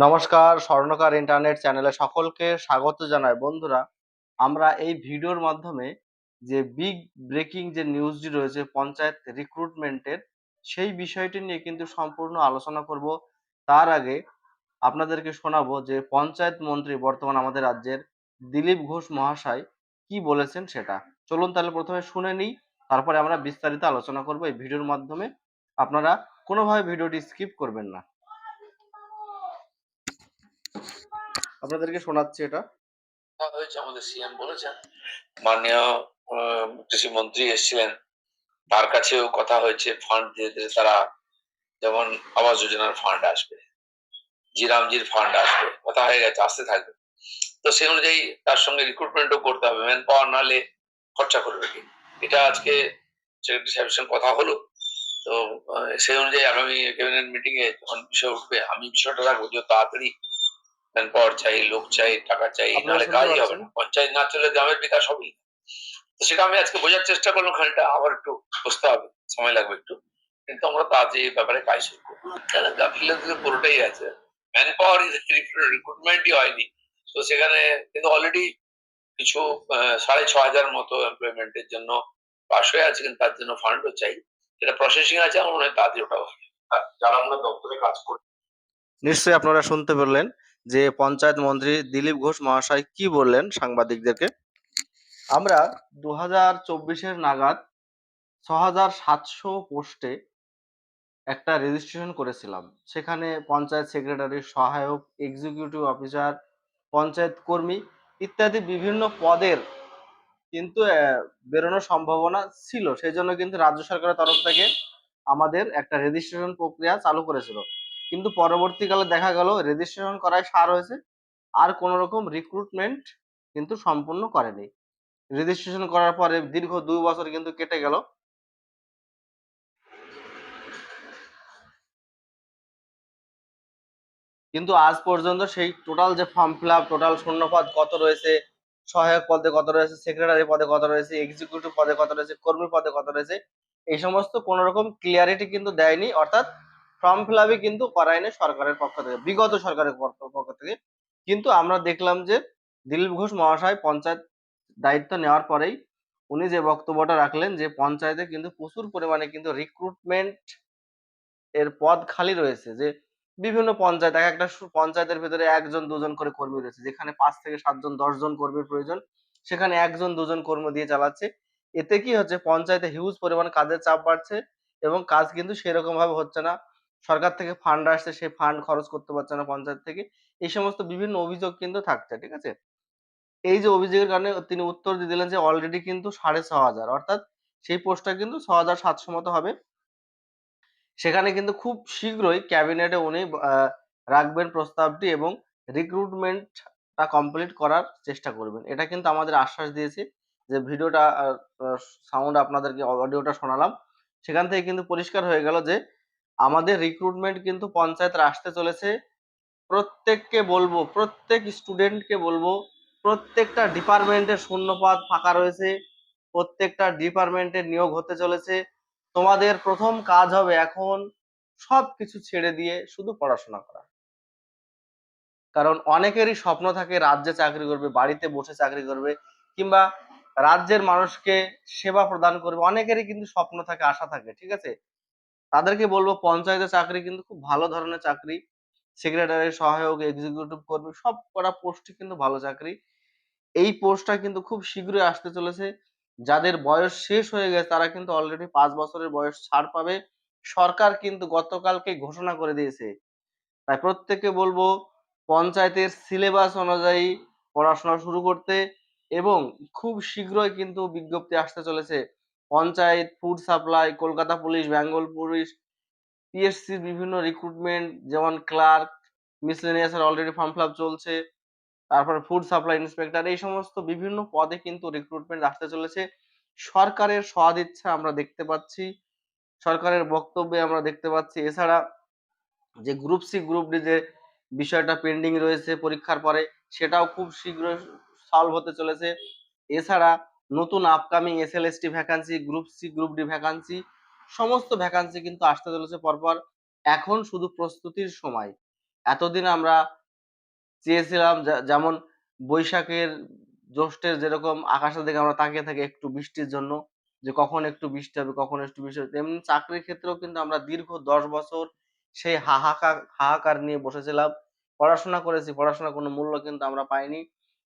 নমস্কার, স্বর্ণকার ইন্টারনেট চ্যানেলে সকলকে স্বাগত জানাই। বন্ধুরা, আমরা এই ভিডিওর মাধ্যমে যে বিগ ব্রেকিং যে নিউজটি রয়েছে পঞ্চায়েত রিক্রুটমেন্টের, সেই বিষয়টি নিয়ে কিন্তু সম্পূর্ণ আলোচনা করব। তার আগে আপনাদেরকে শোনাবো যে পঞ্চায়েত মন্ত্রী বর্তমান আমাদের রাজ্যের দিলীপ ঘোষ মহাশয় কি বলেছেন সেটা। চলুন তাহলে প্রথমে শুনে নিই, তারপরে আমরা বিস্তারিত আলোচনা করব এই ভিডিওর মাধ্যমে। আপনারা কোনোভাবে ভিডিওটি স্কিপ করবেন না। আপনাদেরকে শোনাচ্ছি এটা। হয়েছে, আমাদের সিএম বলেছেন, মাননীয় কৃষিমন্ত্রী এসেছিলেন, তার কাছেও কথা হয়েছে ফান্ড দিতে। তারা যেমন আবাস যোজনার ফান্ড আসবে, জিরামজির ফান্ড আসবে, কথা হয়ে গেছে, আসতে থাকবে। তো সেই অনুযায়ী তার সঙ্গে রিক্রুটমেন্টও করতে হবে, ম্যান পাওয়ার নাহলে খরচা করবে কি। এটা আজকে সেক্রেটারি সাহেবের সঙ্গে কথা হলো। তো সেই অনুযায়ী আগামী ক্যাবিনেট মিটিং এ যখন বিষয় উঠবে, আমি বিষয়টা রাখবো যে তাড়াতাড়ি ম্যান পাওয়ার চাই, লোক চাই, টাকা চাই, আপনারা নাহলে শুনতে কাজই হবে পাচ্ছেন? না। পঞ্চায়েত না চলে গ্রামের বিকাশ হবেই। তো সেটা আমি আজকে বোঝার চেষ্টা করলাম, খানিকটা আবার একটু বুঝতে হবে, সময় লাগবে একটু, কিন্তু আমরা তো আজ এই ব্যাপারে কাজ শুরু করবো। গাফিলতি পুরোটাই আছে, ম্যান পাওয়ার রিক্রুটমেন্টই হয়নি। তো সেখানে কিন্তু অলরেডি কিছু 6,500 মতো এমপ্লয়মেন্টের জন্য পাশ হয়ে আছে, কিন্তু তার জন্য ফান্ডও চাই, এটা প্রসেসিং আছে। আমার মনে হয় তাড়াতাড়ি ওটাও হবে। যারা আমরা দপ্তরে কাজ করি, নিশ্চয়ই আপনারা শুনতে পেলেন যে পঞ্চায়েত মন্ত্রী দিলীপ ঘোষ মহাশয় কি বললেন সাংবাদিকদেরকে। আমরা 2024 নাগাদ 6,700 পোস্টে একটা রেজিস্ট্রেশন করেছিলাম। সেখানে পঞ্চায়েত সেক্রেটারি, সহায়ক, এক্সিকিউটিভ অফিসার, পঞ্চায়েত কর্মী ইত্যাদি বিভিন্ন পদের কিন্তু বেরোনোর সম্ভাবনা ছিল। সেই জন্য কিন্তু রাজ্য সরকারের তরফ থেকে আমাদের একটা রেজিস্ট্রেশন প্রক্রিয়া চালু করেছিল। কিন্তু পরবর্তীকালে দেখা গেল রেজিস্ট্রেশন করায় সার হয়েছে, আর কোনো রকম রিক্রুটমেন্ট কিন্তু সম্পূর্ণ করেনি। রেজিস্ট্রেশন করার পরে দীর্ঘ 2 বছর কিন্তু কেটে গেল, কিন্তু আজ পর্যন্ত সেই টোটাল যে ফর্ম ফিল আপ, টোটাল শূন্যপদ কত রয়েছে, সহায়ক পদে কত রয়েছে, সেক্রেটারি পদে কত রয়েছে, এক্সিকিউটিভ পদে কত রয়েছে, কর্মী পদে কত রয়েছে, এই সমস্ত কোনো রকম ক্লিয়ারিটি কিন্তু দেয়নি। অর্থাৎ ফর্ম ফিল আপই কিন্তু করায়নি সরকারের পক্ষ থেকে, বিগত সরকারের পক্ষ থেকে। কিন্তু আমরা দেখলাম যে দিলীপ ঘোষ মহাশয় পঞ্চায়েত দায়িত্ব নেওয়ার পরেই উনি যে বক্তব্যটা রাখলেন যে পঞ্চায়েতে কিন্তু প্রচুর পরিমাণে কিন্তু রিক্রুটমেন্ট এর পদ খালি রয়েছে। যে বিভিন্ন পঞ্চায়েত, এক একটা পঞ্চায়েতের ভেতরে 1 জন 2 জন করে কর্মী রয়েছে, যেখানে 5 থেকে 7 জন 10 জন কর্মীর প্রয়োজন, সেখানে 1 জন 2 জন কর্মী দিয়ে চালাচ্ছে। এতে কি হচ্ছে, পঞ্চায়েতে হিউজ পরিমাণ কাজের চাপ বাড়ছে এবং কাজ কিন্তু সেরকম ভাবে হচ্ছে না। সরকার থেকে ফান্ড আসছে, সেই ফান্ড খরচ করতে পারছে না পঞ্চায়েত থেকে। এই সমস্ত বিভিন্ন অভিযোগ কিন্তু থাকছে, ঠিক আছে। এই যে অভিযোগের কারণে তিনি উত্তর দিয়ে দিলেন যে অলরেডি কিন্তু 6,500, অর্থাৎ সেই পোস্টটা কিন্তু 6,700 মতো হবে। সেখানে কিন্তু খুব শীঘ্রই ক্যাবিনেটে উনি রাখবেন প্রস্তাবটি এবং রিক্রুটমেন্টটা কমপ্লিট করার চেষ্টা করবেন। এটা কিন্তু আমাদের আশ্বাস দিয়েছে। যে ভিডিওটা সাউন্ড আপনাদেরকে অডিওটা শোনালাম, সেখান থেকে কিন্তু পরিষ্কার হয়ে গেল যে আমাদের রিক্রুটমেন্ট কিন্তু পঞ্চায়েতে আসতে চলেছে। প্রত্যেককে বলবো, প্রত্যেক স্টুডেন্টকে বলবো, প্রত্যেকটা ডিপার্টমেন্টের শূন্যপদ ফাঁকা রয়েছে, প্রত্যেকটা ডিপার্টমেন্টের নিয়োগ হতে চলেছে। তোমাদের প্রথম কাজ হবে এখন সবকিছু ছেড়ে দিয়ে শুধু পড়াশোনা করা। কারণ অনেকেরই স্বপ্ন থাকে রাজ্যে চাকরি করবে, বাড়িতে বসে চাকরি করবে, কিংবা রাজ্যের মানুষকে সেবা প্রদান করবে। অনেকেরই কিন্তু স্বপ্ন থাকে, আশা থাকে, ঠিক আছে। তাদেরকে বলবো পঞ্চায়েতের চাকরি কিন্তু খুব ভালো ধরনের চাকরি। সেক্রেটারি, সহায়ক, এক্সিকিউটিভ কর্মী সব কটা পোস্টই কিন্তু ভালো চাকরি। এই পোস্টটা কিন্তু খুব শীঘ্রই আসতে চলেছে। যাদের বয়স শেষ হয়ে গেছে তারা কিন্তু অলরেডি 5 বছরের বয়স ছাড় পাবে। সরকার কিন্তু গতকালকে ঘোষণা করে দিয়েছে। তাই প্রত্যেককে বলবো পঞ্চায়েতের সিলেবাস অনুযায়ী পড়াশোনা শুরু করতে, এবং খুব শীঘ্রই কিন্তু বিজ্ঞপ্তি আসতে চলেছে। Panchayat, food supply, Kolkata police, Bengal police, পিএসসির বিভিন্ন রিক্রুটমেন্ট, যেমন ক্লার্ক, মিসলেনিয়াস এর অলরেডি ফর্ম ফিল আপ চলছে। তারপরে ফুড সাপ্লাই ইন্সপেক্টর, এই সমস্ত বিভিন্ন পদে কিন্তু রিক্রুটমেন্ট আসতে চলেছে। সরকারের সদিচ্ছা আমরা দেখতে পাচ্ছি, সরকারের বক্তব্যে আমরা দেখতে পাচ্ছি। এছাড়া যে গ্রুপ সি গ্রুপ ডি যে বিষয়টা পেন্ডিং রয়েছে পরীক্ষার পরে, সেটাও খুব শীঘ্রই সলভ হতে চলেছে। এছাড়া নতুন upcoming SLST vacancy, group C group D vacancy, সমস্ত ভ্যাকান্সি কিন্তু আসতে চলেছে পরপর। এখন শুধু প্রস্তুতির সময়। এতদিন আমরা চেয়েছিলাম যেমন বৈশাখের জ্যৈষ্ঠের যেরকম আকাশের দিকে আমরা তাকিয়ে থাকি একটু বৃষ্টির জন্য, যে কখন একটু বৃষ্টি হবে, কখন একটু বৃষ্টি হবে, তেমনি চাকরির ক্ষেত্রেও কিন্তু আমরা দীর্ঘ ১০ বছর সেই হাহাকার নিয়ে বসেছিলাম। পড়াশোনা করেছি, পড়াশোনার কোনো মূল্য কিন্তু আমরা পাইনি।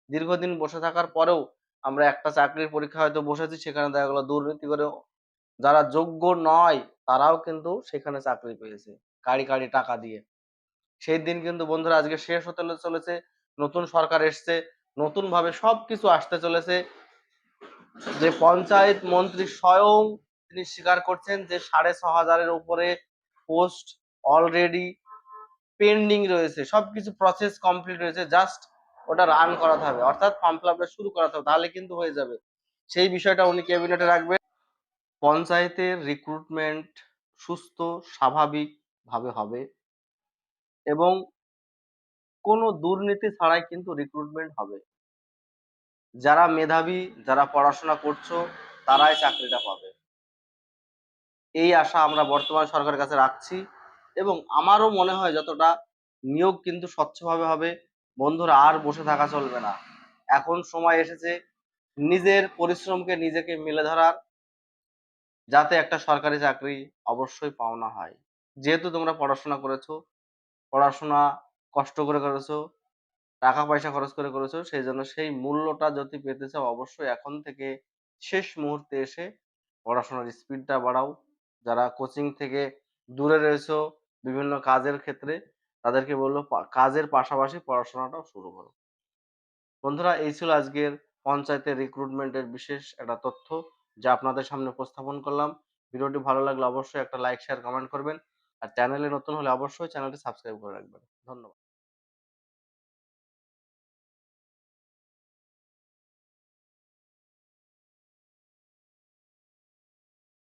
দীর্ঘদিন বসে থাকার পরেও আমরা একটা চাকরির পরীক্ষায় হয়তো বসেছি, সেখানে দেখা গেল দুর্নীতি করে যারা যোগ্য নয় তারাও কিন্তু সেখানে চাকরি পেয়েছে কাঁড়ি টাকা দিয়ে। সেই দিন কিন্তু বন্ধুরা আজকে শেষ হতে চলেছে। নতুন সরকার এসছে, নতুন ভাবে সবকিছু আসতে চলেছে। যে পঞ্চায়েত মন্ত্রী স্বয়ং তিনি স্বীকার করছেন যে ৬,৫০০ এর উপরে পোস্ট অলরেডি পেন্ডিং রয়েছে, সবকিছু প্রসেস কমপ্লিট রয়েছে, জাস্ট ওটা রান করাতে হবে, অর্থাৎ ফর্ম ফিল আপটা শুরু করাতে হবে, তাহলে কিন্তু হয়ে যাবে। সেই বিষয়টা উনি ক্যাবিনেটে রাখবেন। পঞ্চায়েতের রিক্রুটমেন্ট সুস্থ স্বাভাবিক ভাবে হবে এবং কোনো দুর্নীতি ছাড়াই কিন্তু রিক্রুটমেন্ট হবে। যারা মেধাবী, যারা পড়াশোনা করছো তারাই চাকরিটা পাবে। এই আশা আমরা বর্তমান সরকারের কাছে রাখছি এবং আমারও মনে হয় যতটা নিয়োগ কিন্তু স্বচ্ছভাবে হবে। বন্ধুরা আর বসে থাকা চলবে না। এখন সময় এসেছে নিজের পরিশ্রমকে নিজেকে মেলে ধরার, যাতে একটা সরকারি চাকরি অবশ্যই পাওনা হয়। যেহেতু তোমরা পড়াশোনা করেছো, পড়াশোনা কষ্ট করে করেছো, টাকা পয়সা খরচ করে করেছো, সেই জন্য সেই মূল্যটা যদি পেতে চাও অবশ্যই এখন থেকে শেষ মুহূর্তে এসে পড়াশোনার স্পিডটা বাড়াও। যারা কোচিং থেকে দূরে রয়েছো বিভিন্ন কাজের ক্ষেত্রে, তাদেরকে বলবো কাজের পাশাপাশি পড়াশোনাটাও শুরু করো। বন্ধুরা, এই ছিল আজকের পঞ্চায়েতের রিক্রুটমেন্টের বিশেষ একটা তথ্য যা আপনাদের সামনে উপস্থাপন করলাম। ভিডিওটি ভালো লাগলে অবশ্যই একটা লাইক শেয়ার কমেন্ট করবেন আর চ্যানেলে নতুন হলে অবশ্যই চ্যানেলটি সাবস্ক্রাইব করে রাখবেন। ধন্যবাদ।